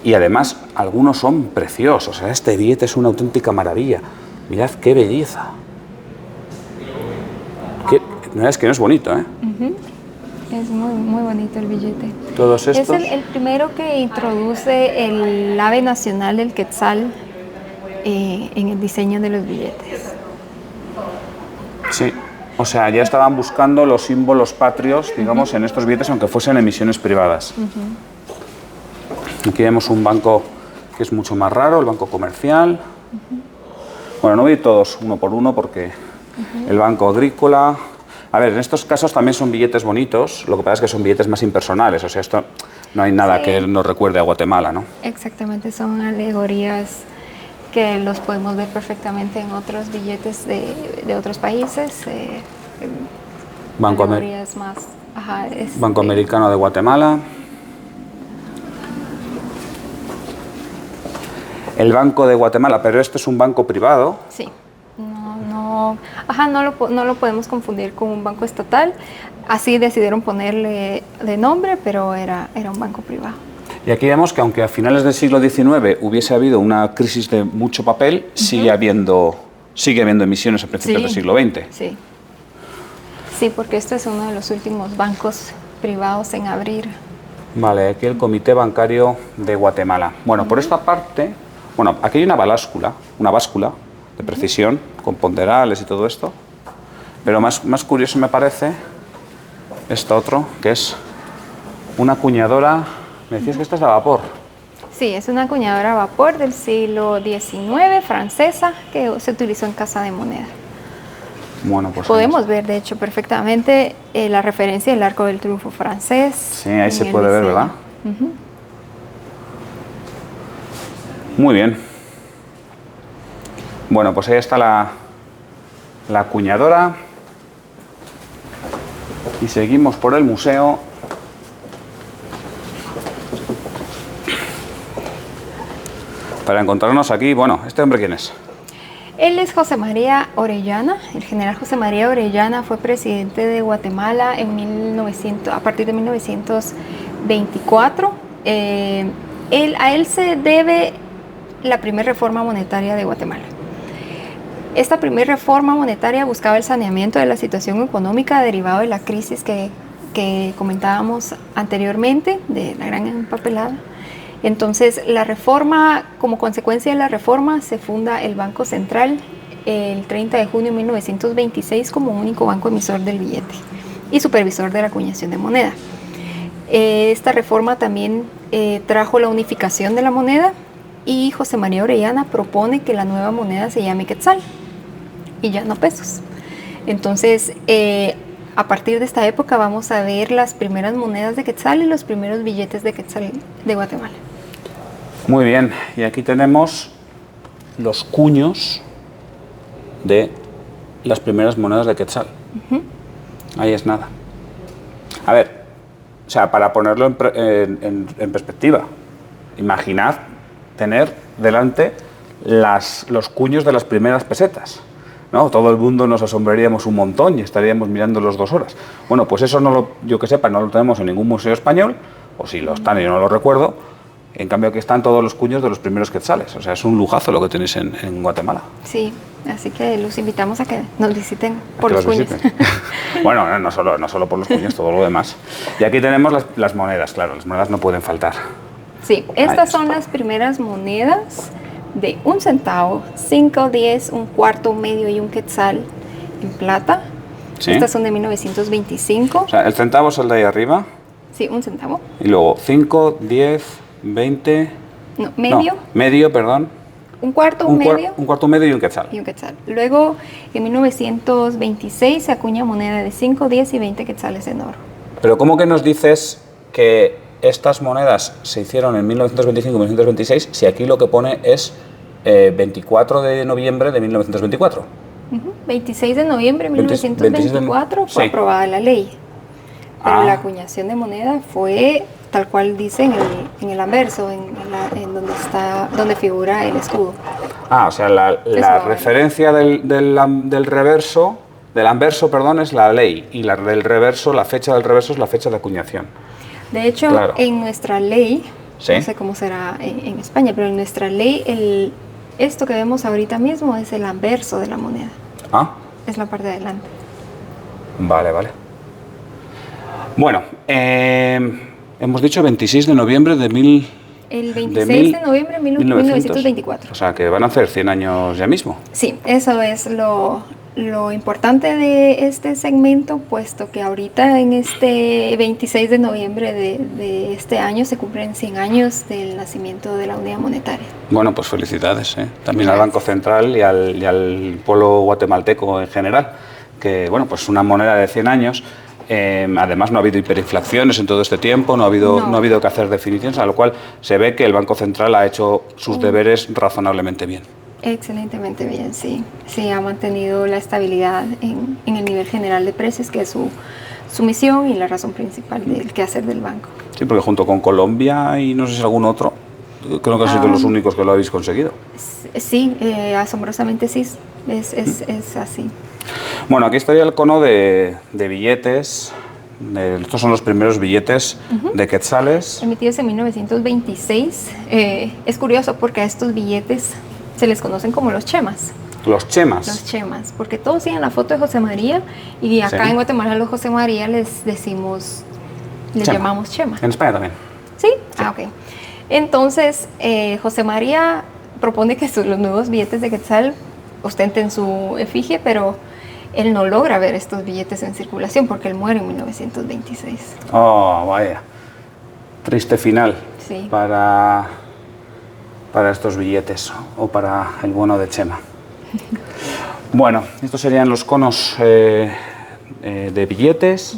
Speaker 1: Y además algunos son preciosos. Este billete es una auténtica maravilla. Mirad qué belleza. Es que no es bonito, ¿eh?
Speaker 2: Es muy, muy bonito el billete.
Speaker 1: Todos estos.
Speaker 2: Es el primero que introduce el ave nacional del quetzal en el diseño de los billetes.
Speaker 1: Sí. O sea, ya estaban buscando los símbolos patrios, digamos, en estos billetes, aunque fuesen emisiones privadas. Aquí vemos un banco que es mucho más raro, el banco comercial. Bueno, no voy a ir todos uno por uno porque el banco agrícola... A ver, en estos casos también son billetes bonitos, lo que pasa es que son billetes más impersonales, o sea, esto no hay nada que nos recuerde a Guatemala, ¿no?
Speaker 2: Exactamente, son alegorías que los podemos ver perfectamente en otros billetes de otros países.
Speaker 1: Banco Americano de Guatemala. El Banco de Guatemala, pero este es un banco privado.
Speaker 2: Sí, no lo podemos confundir con un banco estatal. Así decidieron ponerle de nombre, pero era un banco privado.
Speaker 1: Y aquí vemos que aunque a finales del siglo XIX hubiese habido una crisis de mucho papel, sigue habiendo emisiones a principios del siglo XX.
Speaker 2: Sí. Sí, porque este es uno de los últimos bancos privados en abrir.
Speaker 1: Vale, aquí el Comité Bancario de Guatemala. Bueno, por esta parte, bueno, aquí hay una báscula de precisión, con ponderales y todo esto, pero más curioso me parece esto otro, que es una acuñadora. Me decías que esta es a vapor.
Speaker 2: Sí, es una acuñadora a vapor del siglo XIX, francesa, que se utilizó en Casa de Moneda.
Speaker 1: Bueno, pues
Speaker 2: podemos ver, de hecho, perfectamente la referencia del Arco del Triunfo francés.
Speaker 1: Sí, ahí se puede ver, ¿verdad? Muy bien. Bueno, pues ahí está la acuñadora. Y seguimos por el museo. Para encontrarnos aquí, bueno, ¿este hombre quién es?
Speaker 2: Él es José María Orellana. El general José María Orellana fue presidente de Guatemala a partir de 1924. A él se debe la primera reforma monetaria de Guatemala. Esta primera reforma monetaria buscaba el saneamiento de la situación económica derivado de la crisis que comentábamos anteriormente, de la gran empapelada. Entonces, la reforma, como consecuencia de la reforma, se funda el Banco Central el 30 de junio de 1926 como único banco emisor del billete y supervisor de la acuñación de moneda. Esta reforma también trajo la unificación de la moneda y José María Orellana propone que la nueva moneda se llame Quetzal y ya no pesos. Entonces, a partir de esta época vamos a ver las primeras monedas de Quetzal y los primeros billetes de Quetzal de Guatemala.
Speaker 1: Muy bien, y aquí tenemos los cuños de las primeras monedas de Quetzal. Ahí es nada. A ver, o sea, para ponerlo en perspectiva, imaginad tener delante los cuños de las primeras pesetas, ¿no? Todo el mundo nos asombraríamos un montón y estaríamos mirándolos 2 horas. Bueno, pues eso yo que sepa, no lo tenemos en ningún museo español, o si lo están y no lo recuerdo. En cambio, aquí están todos los cuños de los primeros quetzales. O sea, es un lujazo lo que tenéis en Guatemala.
Speaker 2: Sí, así que los invitamos a que nos visiten por los cuños.
Speaker 1: Bueno, no solo por los cuños, todo lo demás. Y aquí tenemos las monedas, claro, las monedas no pueden faltar.
Speaker 2: Sí, estas son las primeras monedas de 1 centavo, 5, 10, un cuarto, un medio y un quetzal en plata. ¿Sí? Estas son de 1925.
Speaker 1: O sea, el centavo es el de ahí arriba.
Speaker 2: Sí, 1 centavo.
Speaker 1: Y luego 5, 10... 20...
Speaker 2: No, medio.
Speaker 1: No, medio, perdón.
Speaker 2: Un cuarto, un medio.
Speaker 1: Un cuarto, medio y un quetzal.
Speaker 2: Y un quetzal. Luego, en 1926 se acuña moneda de 5, 10 y 20 quetzales en oro.
Speaker 1: Pero ¿cómo que nos dices que estas monedas se hicieron en 1925 y 1926 si aquí lo que pone es 24 de noviembre de 1924?
Speaker 2: 26 de noviembre de 1924 fue aprobada la ley. Pero la acuñación de moneda fue tal cual dice en el anverso, en donde figura el escudo.
Speaker 1: O sea, la referencia del reverso, del anverso, perdón, es la ley, y del reverso, la fecha del reverso es la fecha de acuñación.
Speaker 2: De hecho, claro, en nuestra ley, ¿sí? No sé cómo será en España, pero en nuestra ley, esto que vemos ahorita mismo es el anverso de la moneda. Es la parte de adelante.
Speaker 1: Vale. Bueno, hemos dicho 26 de noviembre de
Speaker 2: El 26 de noviembre de 1924.
Speaker 1: O sea, que van a hacer 100 años ya mismo.
Speaker 2: Sí, eso es lo lo importante de este segmento, puesto que ahorita en este 26 de noviembre de este año se cumplen 100 años del nacimiento de la unidad monetaria.
Speaker 1: Bueno, pues felicidades, también al Banco Central y al pueblo guatemalteco en general, que bueno, pues una moneda de 100 años. Además no ha habido hiperinflaciones en todo este tiempo, no ha habido que hacer definiciones, a lo cual se ve que el Banco Central ha hecho sus deberes razonablemente bien.
Speaker 2: Excelentemente bien, sí. Sí, ha mantenido la estabilidad en el nivel general de precios, que es su misión y la razón principal del quehacer del banco.
Speaker 1: Sí, porque junto con Colombia y no sé si algún otro, creo que han sido los únicos que lo habéis conseguido.
Speaker 2: Sí, asombrosamente sí, es así.
Speaker 1: Bueno, aquí estaría el cono de billetes. Estos son los primeros billetes de quetzales.
Speaker 2: Emitidos en 1926. Es curioso porque a estos billetes se les conocen como los chemas.
Speaker 1: Los chemas.
Speaker 2: Los chemas, porque todos tienen la foto de José María y acá en Guatemala los José María les llamamos chema.
Speaker 1: En España también.
Speaker 2: ¿Sí? Ah, ok. Entonces, José María propone que los nuevos billetes de quetzal ostenten su efigie, pero él no logra ver estos billetes en circulación porque él muere en 1926.
Speaker 1: Oh, vaya. Triste final para estos billetes o para el bono de Chema. Bueno, estos serían los conos de billetes.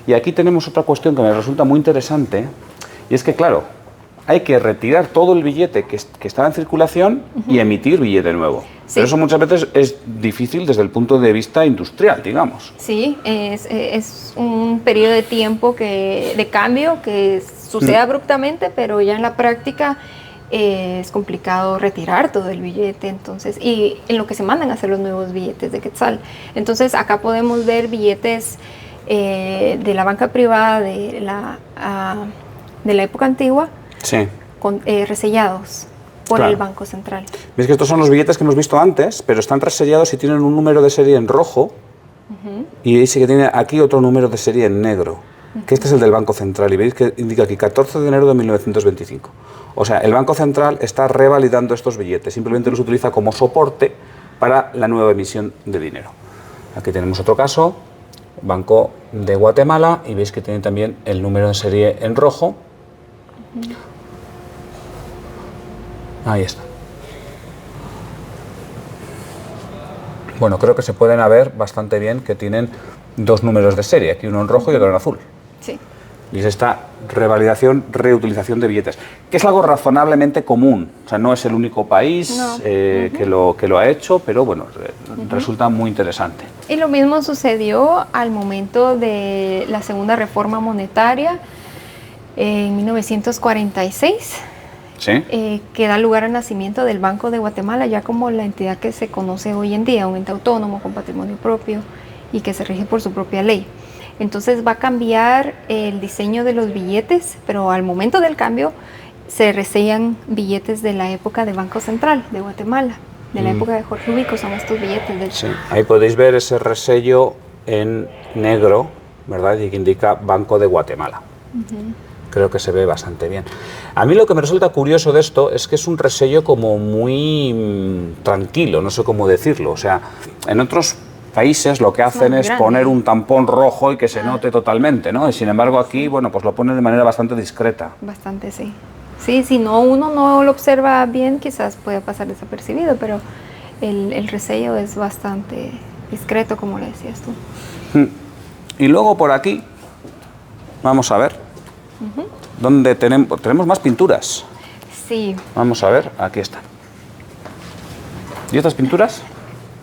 Speaker 1: Y aquí tenemos otra cuestión que me resulta muy interesante, y es que, claro, hay que retirar todo el billete que estaba en circulación y emitir billete nuevo. Sí. Pero eso muchas veces es difícil desde el punto de vista industrial, digamos.
Speaker 2: Sí, es un periodo de tiempo de cambio que sucede abruptamente, pero ya en la práctica es complicado retirar todo el billete, entonces, y en lo que se mandan a hacer los nuevos billetes de quetzal. Entonces acá podemos ver billetes de la banca privada de la época antigua, resellados por el Banco Central.
Speaker 1: Ves que estos son los billetes que hemos visto antes, pero están resellados y tienen un número de serie en rojo, y dice que tiene aquí otro número de serie en negro, que este es el del Banco Central, y veis que indica aquí 14 de enero de 1925. O sea, el Banco Central está revalidando estos billetes, simplemente los utiliza como soporte para la nueva emisión de dinero. Aquí tenemos otro caso, Banco de Guatemala, y veis que tiene también el número de serie en rojo. Ahí está. Bueno, creo que se pueden ver bastante bien que tienen dos números de serie, aquí uno en rojo y otro en azul.
Speaker 2: Sí.
Speaker 1: Y es esta revalidación, reutilización de billetes, que es algo razonablemente común. O sea, no es el único país que lo ha hecho, pero bueno, resulta muy interesante.
Speaker 2: Y lo mismo sucedió al momento de la segunda reforma monetaria en 1946, que da lugar al nacimiento del Banco de Guatemala, ya como la entidad que se conoce hoy en día, un ente autónomo con patrimonio propio y que se rige por su propia ley. Entonces va a cambiar el diseño de los billetes, pero al momento del cambio se resellan billetes de la época del Banco Central de Guatemala, de la época de Jorge Ubico, son estos billetes. Sí,
Speaker 1: ahí podéis ver ese resello en negro, ¿verdad? Y que indica Banco de Guatemala. Creo que se ve bastante bien. A mí lo que me resulta curioso de esto es que es un resello como muy tranquilo, no sé cómo decirlo. O sea, en otros países lo que hacen es poner un tampón rojo y que se note totalmente, ¿no? Y sin embargo aquí, bueno, pues lo ponen de manera bastante discreta.
Speaker 2: Bastante, sí. Sí, si uno no lo observa bien, quizás puede pasar desapercibido, pero el resello es bastante discreto, como le decías tú.
Speaker 1: Y luego por aquí, vamos a ver, donde tenemos más pinturas.
Speaker 2: Sí.
Speaker 1: Vamos a ver, aquí están. ¿Y estas pinturas?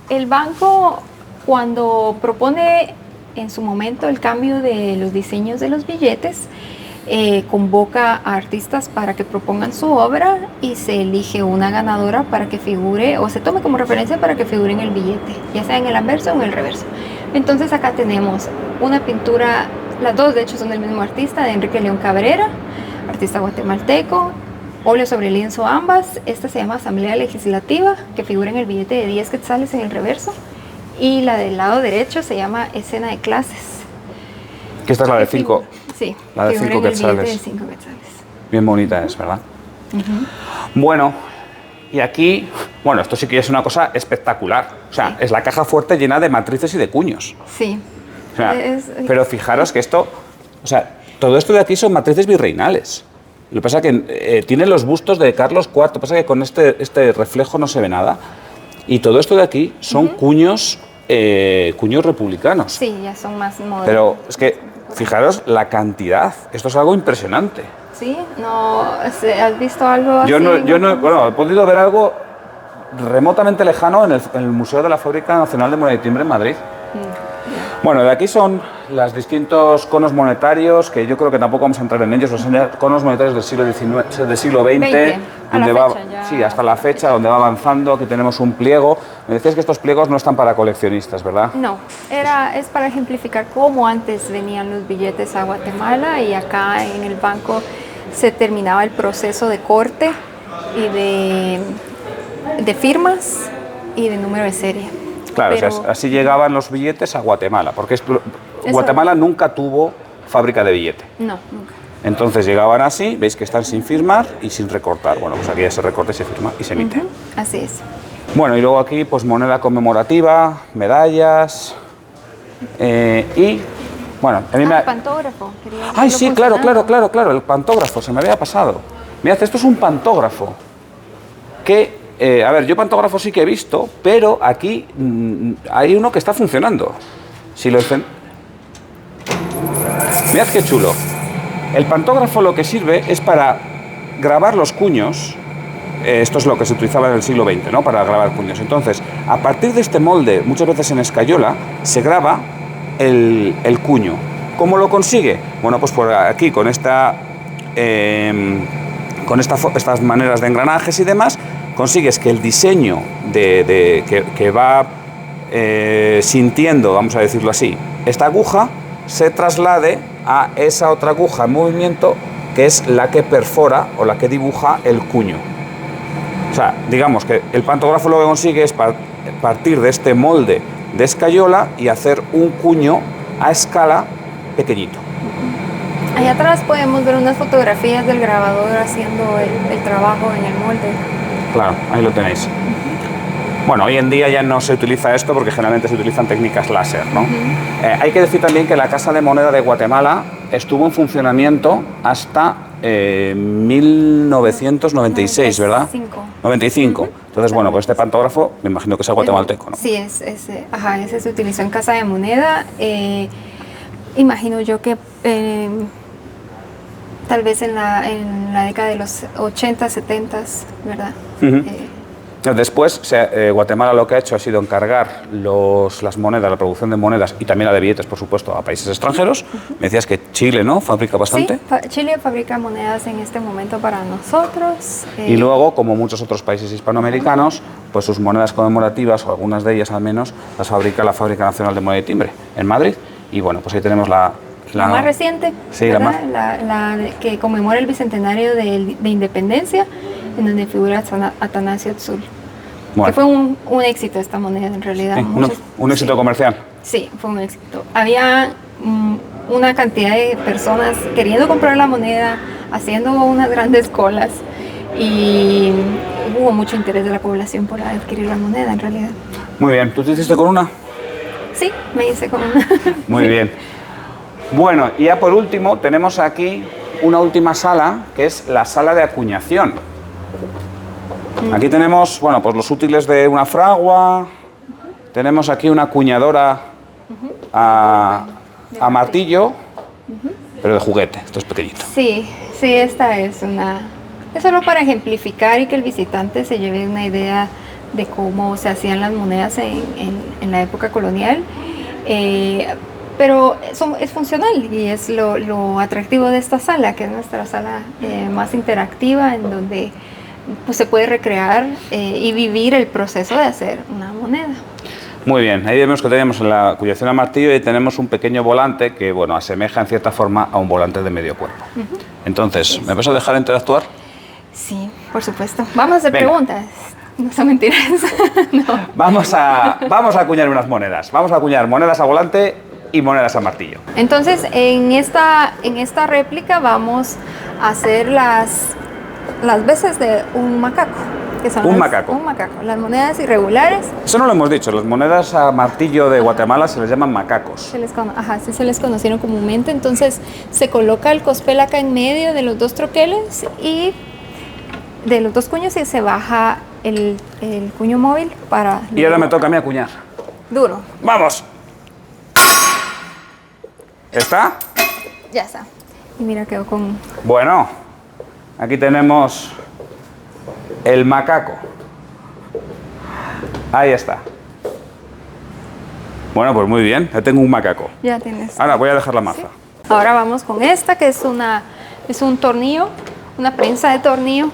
Speaker 2: El banco, cuando propone en su momento el cambio de los diseños de los billetes, convoca a artistas para que propongan su obra y se elige una ganadora para que figure o se tome como referencia para que figure en el billete, ya sea en el anverso o en el reverso. Entonces acá tenemos una pintura, las dos de hecho son del mismo artista, de Enrique León Cabrera, artista guatemalteco, óleo sobre lienzo ambas. Esta se llama Asamblea Legislativa, que figura en el billete de 10 quetzales en el reverso, y la del lado derecho se llama Escena de Clases.
Speaker 1: Que esta es la de 5.
Speaker 2: Sí,
Speaker 1: la de 5 quetzales. Bien bonita es, ¿verdad? Bueno, y aquí Bueno, esto sí que es una cosa espectacular. O sea, es la caja fuerte llena de matrices y de cuños.
Speaker 2: Sí.
Speaker 1: O sea, pero fijaros que esto, o sea, todo esto de aquí son matrices virreinales. Lo que pasa es que tiene los bustos de Carlos IV, lo que pasa es que con este reflejo no se ve nada. Y todo esto de aquí son cuños republicanos.
Speaker 2: Sí, ya son más modernos.
Speaker 1: Pero es que, fijaros la cantidad, esto es algo impresionante.
Speaker 2: Sí, no, ¿has visto algo así?
Speaker 1: Yo no, bueno, he podido ver algo remotamente lejano en el Museo de la Fábrica Nacional de Moneda y Timbre en Madrid. Bueno, de aquí son los distintos conos monetarios, que yo creo que tampoco vamos a entrar en ellos, los conos monetarios del siglo XIX, del siglo XX, donde va, sí, hasta la fecha, donde va avanzando. Aquí tenemos un pliego. Me decías que estos pliegos no están para coleccionistas, ¿verdad?
Speaker 2: No, es para ejemplificar cómo antes venían los billetes a Guatemala, y acá en el banco se terminaba el proceso de corte y de firmas y de número de serie.
Speaker 1: Claro, pero, o sea, así llegaban los billetes a Guatemala, porque Guatemala nunca tuvo fábrica de billete.
Speaker 2: No, nunca.
Speaker 1: Entonces llegaban así, veis que están sin firmar y sin recortar. Bueno, pues aquí ya se recorta y se firma y se emite.
Speaker 2: Así es.
Speaker 1: Bueno, y luego aquí pues moneda conmemorativa, medallas y... Bueno, a mí
Speaker 2: el pantógrafo.
Speaker 1: Ay, sí, claro, el pantógrafo, se me había pasado. Mirad, esto es un pantógrafo que... a ver, yo pantógrafo sí que he visto, pero aquí hay uno que está funcionando. Si lo Mirad qué chulo. El pantógrafo lo que sirve es para grabar los cuños. Esto es lo que se utilizaba en el siglo XX, ¿no? Para grabar cuños. Entonces, a partir de este molde, muchas veces en escayola, se graba el cuño. ¿Cómo lo consigue? Bueno, pues por aquí, con estas maneras de engranajes y demás, consigues que el diseño que va sintiendo, vamos a decirlo así, esta aguja se traslade a esa otra aguja en movimiento, que es la que perfora o la que dibuja el cuño. O sea, digamos que el pantógrafo lo que consigue es partir de este molde de escayola y hacer un cuño a escala pequeñito.
Speaker 2: Allá atrás podemos ver unas fotografías del grabador haciendo el trabajo en el molde.
Speaker 1: Claro, ahí lo tenéis. Bueno, hoy en día ya no se utiliza esto porque generalmente se utilizan técnicas láser, ¿no? Hay que decir también que la Casa de Moneda de Guatemala estuvo en funcionamiento hasta 1996, ¿verdad? 95. Entonces, bueno, pues este pantógrafo me imagino que es guatemalteco, ¿no?
Speaker 2: Sí, ese se utilizó en Casa de Moneda. Imagino yo que tal vez en la década de los 80, 70, ¿verdad?
Speaker 1: Después, Guatemala lo que ha hecho ha sido encargar las monedas, la producción de monedas y también la de billetes, por supuesto, a países extranjeros. Me decías que Chile, ¿no?, fabrica bastante.
Speaker 2: Sí, Chile fabrica monedas en este momento para nosotros.
Speaker 1: Y luego, como muchos otros países hispanoamericanos, pues sus monedas conmemorativas, o algunas de ellas al menos, las fabrica la Fábrica Nacional de Moneda y Timbre en Madrid. Y bueno, pues ahí tenemos la
Speaker 2: más reciente,
Speaker 1: sí,
Speaker 2: la que conmemora el bicentenario de Independencia, en donde figura Atanasio Tzul. Bueno. Que fue un éxito esta moneda, en realidad.
Speaker 1: Sí, un éxito comercial.
Speaker 2: Sí, fue un éxito. Había una cantidad de personas queriendo comprar la moneda, haciendo unas grandes colas, y hubo mucho interés de la población por adquirir la moneda, en realidad.
Speaker 1: Muy bien. ¿Tú te hiciste con una?
Speaker 2: Sí, me hice con una.
Speaker 1: Muy bien. Bueno, y ya por último tenemos aquí una última sala, que es la sala de acuñación. Aquí tenemos, bueno, pues los útiles de una fragua, tenemos aquí una acuñadora a martillo, pero de juguete, esto es pequeñito.
Speaker 2: Sí, esta es solo para ejemplificar y que el visitante se lleve una idea de cómo se hacían las monedas en la época colonial. Pero es funcional, y es lo atractivo de esta sala, que es nuestra sala más interactiva, en donde pues, se puede recrear y vivir el proceso de hacer una moneda.
Speaker 1: Muy bien, ahí vemos que tenemos la acuñación a martillo y tenemos un pequeño volante que, bueno, asemeja en cierta forma a un volante de medio cuerpo. Entonces, ¿me vas a dejar interactuar?
Speaker 2: Sí, por supuesto. Vamos a hacer preguntas. No son mentiras. No.
Speaker 1: Vamos a acuñar unas monedas. Vamos a acuñar monedas a volante y monedas a martillo.
Speaker 2: Entonces, en esta réplica vamos a hacer las veces de un macaco. que son
Speaker 1: Un macaco.
Speaker 2: Un macaco. Las monedas irregulares.
Speaker 1: Eso no lo hemos dicho, las monedas a martillo de Guatemala se les llaman macacos.
Speaker 2: Sí se les conocieron comúnmente. Entonces se coloca el cospel acá en medio de los dos troqueles y de los dos cuños y se baja el cuño móvil para...
Speaker 1: Y ahora me toca a mí acuñar.
Speaker 2: Duro.
Speaker 1: ¡Vamos! ¿Está?
Speaker 2: Ya está. Y mira, quedó con...
Speaker 1: Bueno, aquí tenemos el macaco. Ahí está. Bueno, pues muy bien, ya tengo un macaco.
Speaker 2: Ya tienes.
Speaker 1: Ahora voy a dejar la maza.
Speaker 2: Sí. Ahora vamos con esta, que es un tornillo, una prensa de tornillo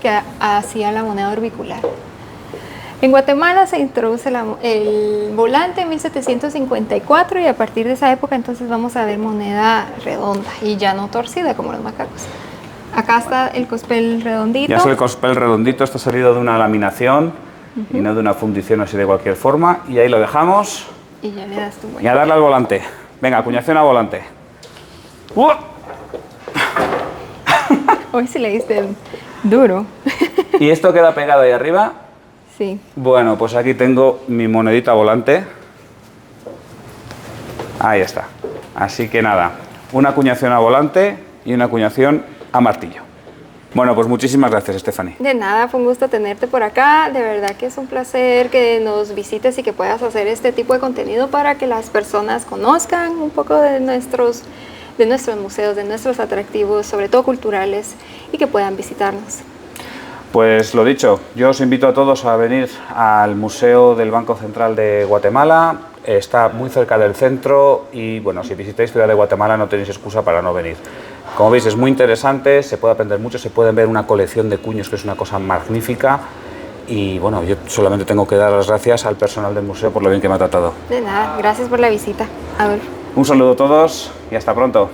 Speaker 2: que hacía la moneda orbicular. En Guatemala se introduce el volante en 1754 y a partir de esa época entonces vamos a ver moneda redonda y ya no torcida como los macacos. Acá está el cospel redondito.
Speaker 1: Ya es el cospel redondito, esto ha salido de una laminación y no de una fundición así de cualquier forma. Y ahí lo dejamos.
Speaker 2: Y ya le das tu vuelta.
Speaker 1: Y a darle al volante. Venga, acuñación a volante.
Speaker 2: Hoy sí le diste duro.
Speaker 1: ¿Y esto queda pegado ahí arriba?
Speaker 2: Sí.
Speaker 1: Bueno, pues aquí tengo mi monedita volante. Ahí está. Así que nada, una acuñación a volante y una acuñación a martillo. Bueno, pues muchísimas gracias, Stephanie.
Speaker 2: De nada, fue un gusto tenerte por acá. De verdad que es un placer que nos visites y que puedas hacer este tipo de contenido para que las personas conozcan un poco de nuestros museos, de nuestros atractivos, sobre todo culturales, y que puedan visitarnos.
Speaker 1: Pues lo dicho, yo os invito a todos a venir al Museo del Banco Central de Guatemala. Está muy cerca del centro y, bueno, si visitáis Ciudad de Guatemala no tenéis excusa para no venir. Como veis, es muy interesante, se puede aprender mucho, se pueden ver una colección de cuños que es una cosa magnífica. Y, bueno, yo solamente tengo que dar las gracias al personal del museo por lo bien que me ha tratado.
Speaker 2: De nada, gracias por la visita, Adolfo.
Speaker 1: Un saludo a todos y hasta pronto.